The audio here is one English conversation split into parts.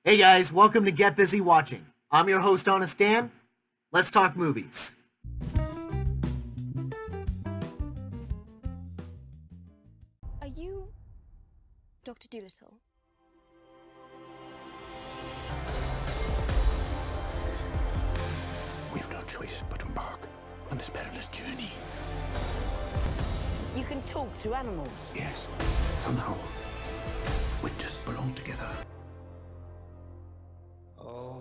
Hey guys, welcome to Get Busy Watching. I'm your host, Honest Dan. Let's talk movies. Are you Dr. Doolittle? We have no choice but to embark on this perilous journey. You can talk to animals. Yes, somehow we just belong together. Oh,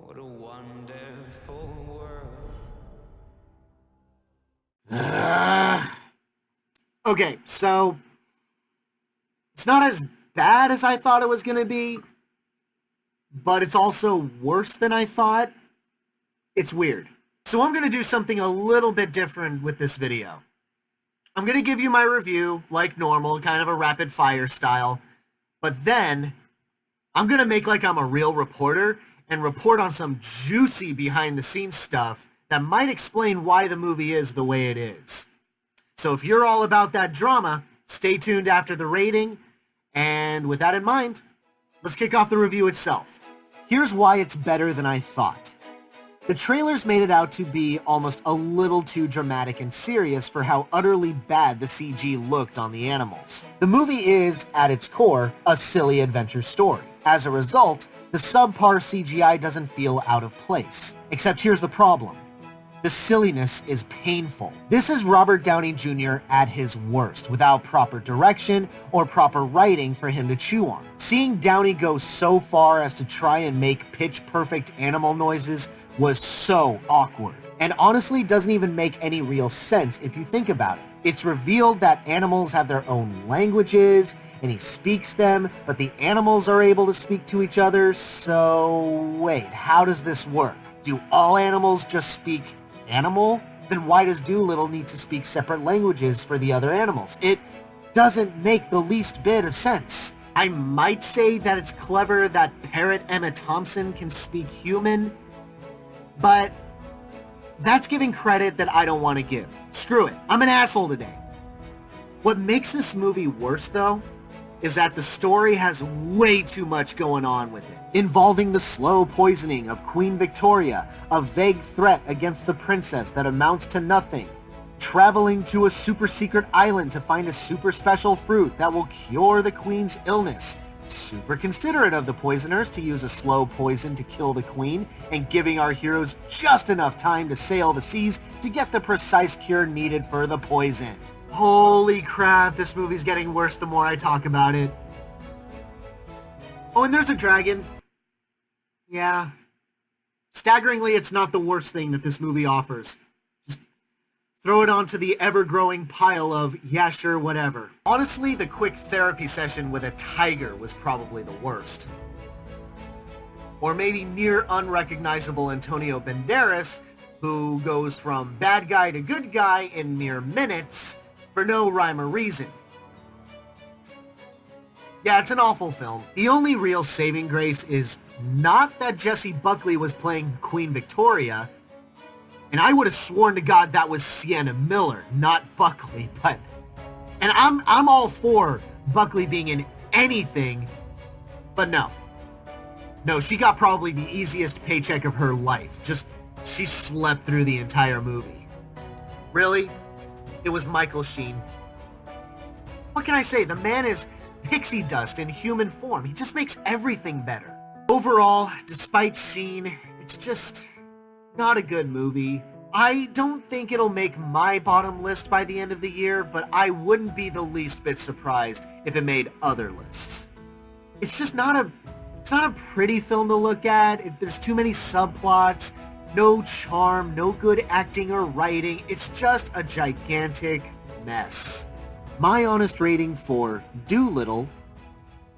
what a wonderful world. Okay, so it's not as bad as I thought it was going to be, but it's also worse than I thought. It's weird. So I'm going to do something a little bit different with this video. I'm going to give you my review like normal, kind of a rapid fire style, but then I'm going to make like I'm a real reporter and report on some juicy behind the scenes stuff that might explain why the movie is the way it is. So if you're all about that drama, stay tuned after the rating, and with that in mind, let's kick off the review itself. Here's why it's better than I thought. The trailers made it out to be almost a little too dramatic and serious for how utterly bad the CG looked on the animals. The movie is, at its core, a silly adventure story. As a result, the subpar CGI doesn't feel out of place. Except here's the problem. The silliness is painful. This is Robert Downey Jr. at his worst, without proper direction or proper writing for him to chew on. Seeing Downey go so far as to try and make pitch-perfect animal noises was so awkward, and honestly doesn't even make any real sense if you think about it. It's revealed that animals have their own languages, and he speaks them, but the animals are able to speak to each other, so wait, how does this work? Do all animals just speak animal? Then why does Doolittle need to speak separate languages for the other animals? It doesn't make the least bit of sense. I might say that it's clever that parrot Emma Thompson can speak human, but that's giving credit that I don't want to give. Screw it. I'm an asshole today. What makes this movie worse, though, is that the story has way too much going on with it, involving the slow poisoning of Queen Victoria, a vague threat against the princess that amounts to nothing, traveling to a super secret island to find a super special fruit that will cure the queen's illness, super considerate of the poisoners to use a slow poison to kill the queen, and giving our heroes just enough time to sail the seas to get the precise cure needed for the poison. Holy crap, this movie's getting worse the more I talk about it. Oh, and there's a dragon. Yeah. Staggeringly, it's not the worst thing that this movie offers. Just throw it onto the ever-growing pile of, yeah, sure, whatever. Honestly, the quick therapy session with a tiger was probably the worst. Or maybe near unrecognizable Antonio Banderas, who goes from bad guy to good guy in mere minutes for no rhyme or reason. Yeah, it's an awful film. The only real saving grace is not that Jessie Buckley was playing Queen Victoria, and I would have sworn to God that was Sienna Miller, not Buckley, but... And I'm all for Buckley being in anything, but no. No, she got probably the easiest paycheck of her life. She slept through the entire movie. Really? It was Michael Sheen. What can I say? The man is pixie dust in human form. He just makes everything better. Overall, despite Sheen, it's just not a good movie. I don't think it'll make my bottom list by the end of the year, but I wouldn't be the least bit surprised if it made other lists. It's just not a pretty film to look at. If there's too many subplots, no charm, no good acting or writing. It's just a gigantic mess. My honest rating for Doolittle,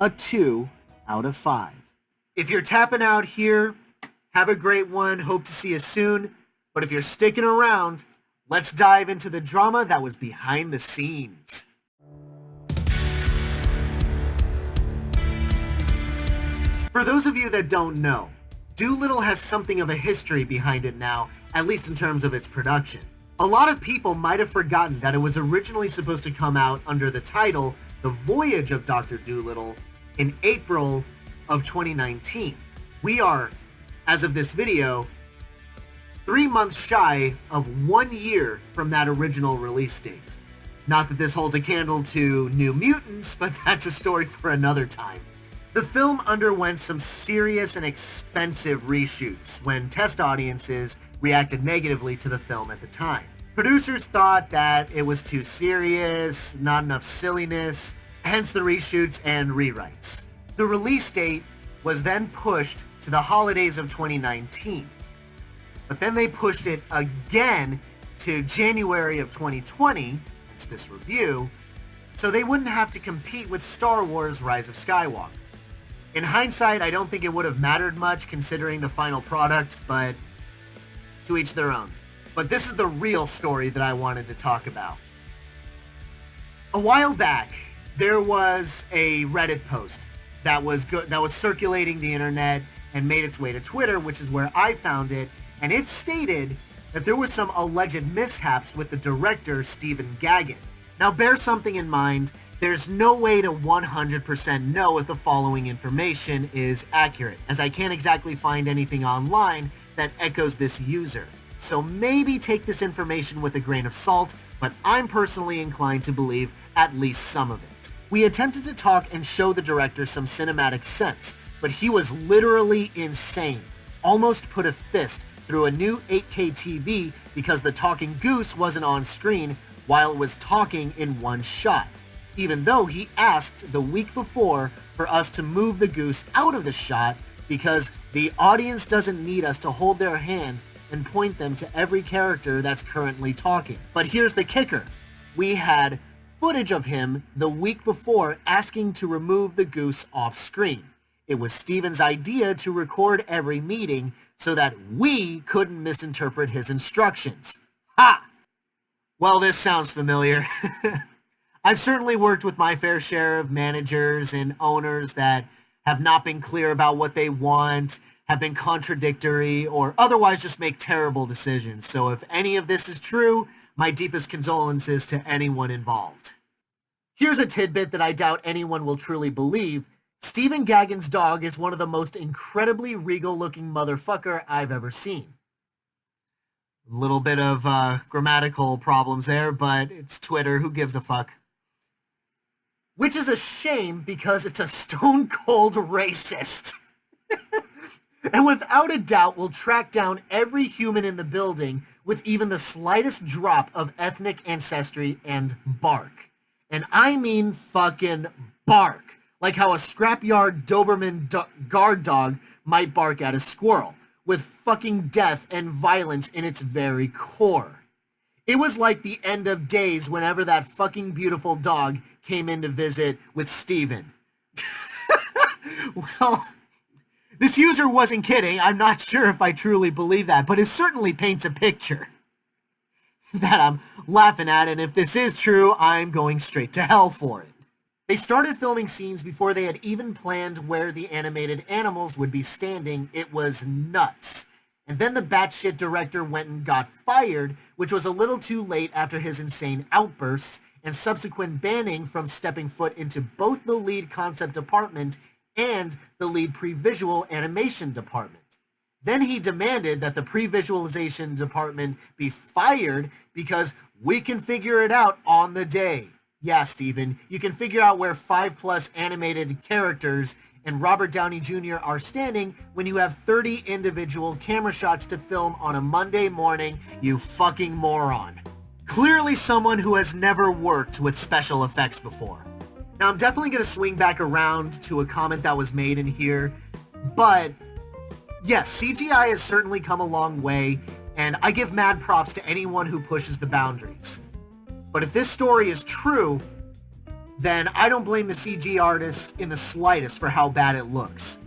a 2 out of 5. If you're tapping out here, have a great one. Hope to see you soon. But if you're sticking around, let's dive into the drama that was behind the scenes. For those of you that don't know, Doolittle has something of a history behind it now, at least in terms of its production. A lot of people might have forgotten that it was originally supposed to come out under the title The Voyage of Dr. Doolittle in April of 2019. We are, as of this video, 3 months shy of 1 year from that original release date. Not that this holds a candle to New Mutants, but that's a story for another time. The film underwent some serious and expensive reshoots when test audiences reacted negatively to the film at the time. Producers thought that it was too serious, not enough silliness, hence the reshoots and rewrites. The release date was then pushed to the holidays of 2019. But then they pushed it again to January of 2020, hence this review, so they wouldn't have to compete with Star Wars Rise of Skywalker. In hindsight, I don't think it would have mattered much considering the final product, but to each their own. But this is the real story that I wanted to talk about. A while back, there was a Reddit post that was circulating the internet and made its way to Twitter, which is where I found it, and it stated that there was some alleged mishaps with the director, Stephen Gaghan. Now bear something in mind, there's no way to 100% know if the following information is accurate, as I can't exactly find anything online that echoes this user. So maybe take this information with a grain of salt, but I'm personally inclined to believe at least some of it. We attempted to talk and show the director some cinematic sense, but he was literally insane. Almost put a fist through a new 8K TV because the talking goose wasn't on screen while it was talking in one shot, even though he asked the week before for us to move the goose out of the shot because the audience doesn't need us to hold their hand and point them to every character that's currently talking. But here's the kicker. We had footage of him the week before asking to remove the goose off screen. It was Steven's idea to record every meeting so that we couldn't misinterpret his instructions. Ha! Well, this sounds familiar. I've certainly worked with my fair share of managers and owners that have not been clear about what they want, have been contradictory, or otherwise just make terrible decisions. So if any of this is true, my deepest condolences to anyone involved. Here's a tidbit that I doubt anyone will truly believe. Stephen Gaghan's dog is one of the most incredibly regal-looking motherfucker I've ever seen. A little bit of grammatical problems there, but it's Twitter, who gives a fuck? Which is a shame because it's a stone-cold racist. And without a doubt will track down every human in the building with even the slightest drop of ethnic ancestry and bark. And I mean fucking bark. Like how a scrapyard Doberman guard dog might bark at a squirrel, with fucking death and violence in its very core. It was like the end of days whenever that fucking beautiful dog came in to visit with Steven. Well, this user wasn't kidding. I'm not sure if I truly believe that, but it certainly paints a picture that I'm laughing at, and if this is true, I'm going straight to hell for it. They started filming scenes before they had even planned where the animated animals would be standing. It was nuts. And then the batshit director went and got fired, which was a little too late after his insane outbursts and subsequent banning from stepping foot into both the lead concept department and the lead pre-visual animation department. Then he demanded that the pre-visualization department be fired because we can figure it out on the day. Yeah, Steven, you can figure out where 5+ animated characters and Robert Downey Jr. are standing when you have 30 individual camera shots to film on a Monday morning, you fucking moron. Clearly someone who has never worked with special effects before. Now, I'm definitely going to swing back around to a comment that was made in here, but yes, CGI has certainly come a long way, and I give mad props to anyone who pushes the boundaries. But if this story is true, then I don't blame the CG artists in the slightest for how bad it looks.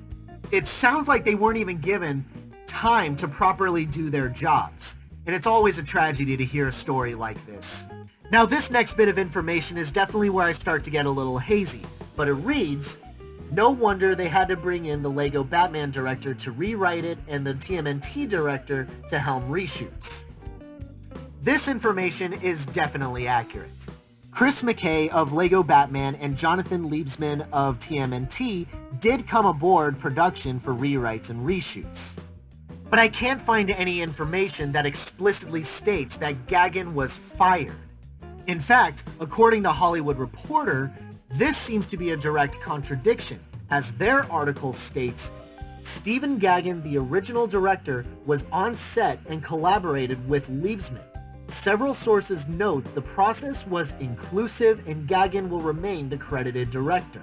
It sounds like they weren't even given time to properly do their jobs, and it's always a tragedy to hear a story like this. Now, this next bit of information is definitely where I start to get a little hazy, but it reads, no wonder they had to bring in the Lego Batman director to rewrite it and the TMNT director to helm reshoots. This information is definitely accurate. Chris McKay of Lego Batman and Jonathan Liebsman of TMNT did come aboard production for rewrites and reshoots. But I can't find any information that explicitly states that Gagin was fired. In fact, according to Hollywood Reporter, this seems to be a direct contradiction, as their article states, Stephen Gagin, the original director, was on set and collaborated with Liebsman. Several sources note the process was inclusive and Gagin will remain the credited director.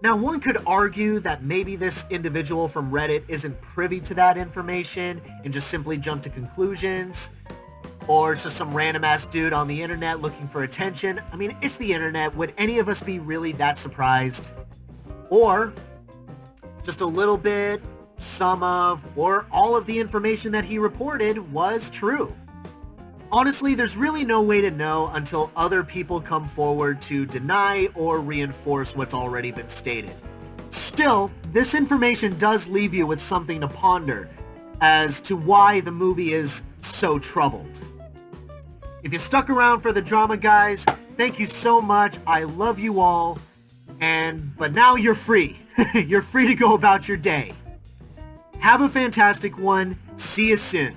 Now, one could argue that maybe this individual from Reddit isn't privy to that information and just simply jumped to conclusions, or it's just some random-ass dude on the internet looking for attention. I mean, it's the internet. Would any of us be really that surprised? Or just a little bit, some of, or all of the information that he reported was true. Honestly, there's really no way to know until other people come forward to deny or reinforce what's already been stated. Still, this information does leave you with something to ponder as to why the movie is so troubled. If you stuck around for the drama, guys, thank you so much. I love you all. But now you're free. You're free to go about your day. Have a fantastic one. See you soon.